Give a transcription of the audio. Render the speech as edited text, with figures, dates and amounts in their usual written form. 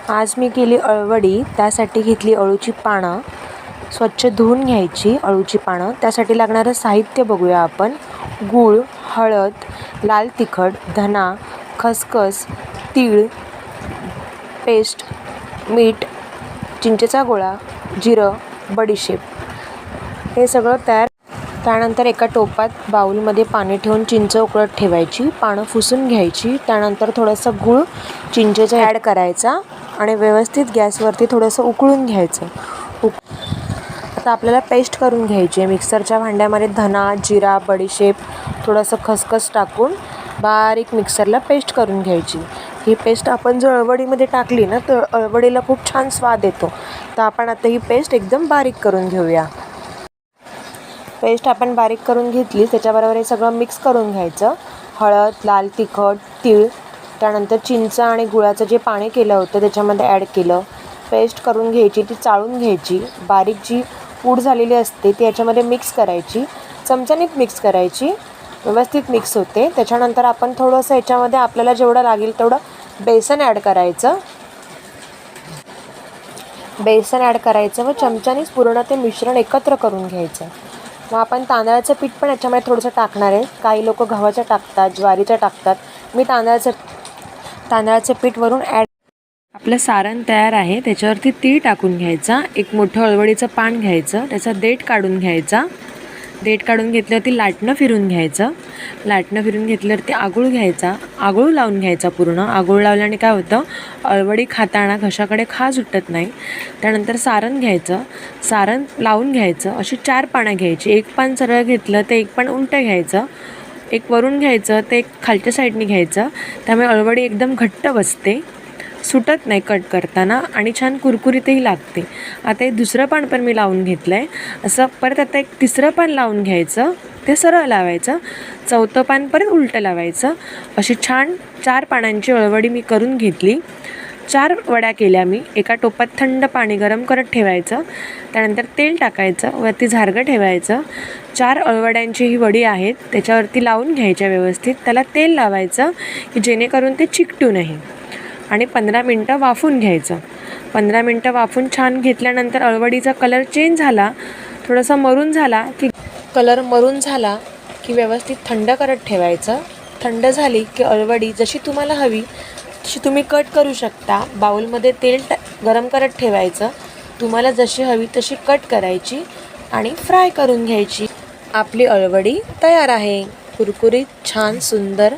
आज मी केली अळवडी. त्यासाठी घेतली अळूची पानं, स्वच्छ धुवून घ्यायची अळूची पानं. त्यासाठी लागणारं साहित्य बघूया आपण. गूळ, हळद, लाल तिखट, धना, खसखस, तीळ पेस्ट, मीठ, चिंचेचा गोळा, जिरं, बडीशेप हे सगळं तयार. त्यानंतर एका टोपात बाउलमध्ये पाणी ठेवून चिंच उकळत ठेवायची, पानं पुसून घ्यायची. त्यानंतर थोडंसं गूळ चिंचेचा ॲड करायचा आणि व्यवस्थित गॅसवरती थोडंसं उकळून घ्यायचं. आता आपल्याला पेस्ट करून घ्यायची आहे. मिक्सरच्या भांड्यामध्ये धना, जिरा, बडीशेप, थोडंसं खसखस टाकून बारीक मिक्सरला पेस्ट करून घ्यायची. ही पेस्ट आपण जर अळवडीमध्ये टाकली ना तर अळवडीला खूप छान स्वाद येतो. तर आपण आता ही पेस्ट एकदम बारीक करून घेऊया. पेस्ट आपण बारीक करून घेतली. त्याच्याबरोबर हे सगळं मिक्स करून घ्यायचं. हळद, लाल तिखट, तीळ, त्यानंतर चिंच आणि गुळाचं जे पाणी केलं होतं त्याच्यामध्ये ॲड केलं. पेस्ट करून घ्यायची, ती चाळून घ्यायची. बारीक जी पूड झालेली असते ती याच्यामध्ये मिक्स करायची. चमच्यानीच मिक्स करायची, व्यवस्थित मिक्स होते. त्याच्यानंतर आपण थोडंसं याच्यामध्ये आपल्याला जेवढं लागेल तेवढं बेसन ॲड करायचं. बेसन ॲड करायचं व चमच्यानीच पूर्ण ते मिश्रण एकत्र करून घ्यायचं. मग आपण तांदळाचं पीठ पण याच्यामध्ये थोडंसं टाकणार आहे. काही लोक गव्हाचं टाकतात, ज्वारीचं टाकतात. मी तांदळाचं पीठ वरून ॲड. आपलं सारण तयार आहे. त्याच्यावरती तीळ टाकून घ्यायचा. एक मोठं अळवडीचं पान घ्यायचं, त्याचा देठ काढून घ्यायचा. देठ काढून घेतल्यावरती लाटणं फिरून घ्यायचं. लाटणं फिरून घेतल्यावरती आगूळ घ्यायचा. आगूळ लावून घ्यायचा पूर्ण. आगूळ लावल्याने काय होतं, अळवडी खाताना घशाकडे खाज उठत नाही. त्यानंतर सारण घ्यायचं. सारण लावून घ्यायचं. अशी 4 पानं घ्यायची. एक पान सरळ घेतलं तर एक पान उलटं घ्यायचं. एक वरून घ्यायचं ते एक खालच्या साईडने घ्यायचं. त्यामुळे अळवडी एकदम घट्ट बसते, सुटत नाही कट करताना आणि छान कुरकुरीतही लागते. आता एक दुसरं पान पण मी लावून घेतलं आहे. असं परत आता एक तिसरं पान लावून घ्यायचं, ते सरळ लावायचं. चौथं पान परत उलटं लावायचं. अशी छान 4 पानांची अळवडी मी करून घेतली. 4 वड्या केल्या मी. एका टोपात थंड पाणी गरम करत ठेवायचं. त्यानंतर तेल टाकायचं, वरती झारगं ठेवायचं. 4 अळवड्यांची ही वडी आहेत, त्याच्यावरती लावून घ्यायच्या व्यवस्थित. त्याला तेल लावायचं की जेणेकरून ते चिकटू नये. आणि 15 मिनटं वाफून घ्यायचं. 15 मिनटं वाफून छान घेतल्यानंतर अळवडीचा कलर चेंज झाला, थोडासा मरून झाला की व्यवस्थित थंड करत ठेवायचं. थंड झाली की अळवडी जशी तुम्हाला हवी तशी तुम्ही कट करू शकता. बाउलमध्ये तेल गरम करत ठेवायचं. तुम्हाला जशी हवी तशी कट करायची आणि फ्राय करून घ्यायची. आपली अळवडी तयार आहे. कुरकुरीत, छान, सुंदर.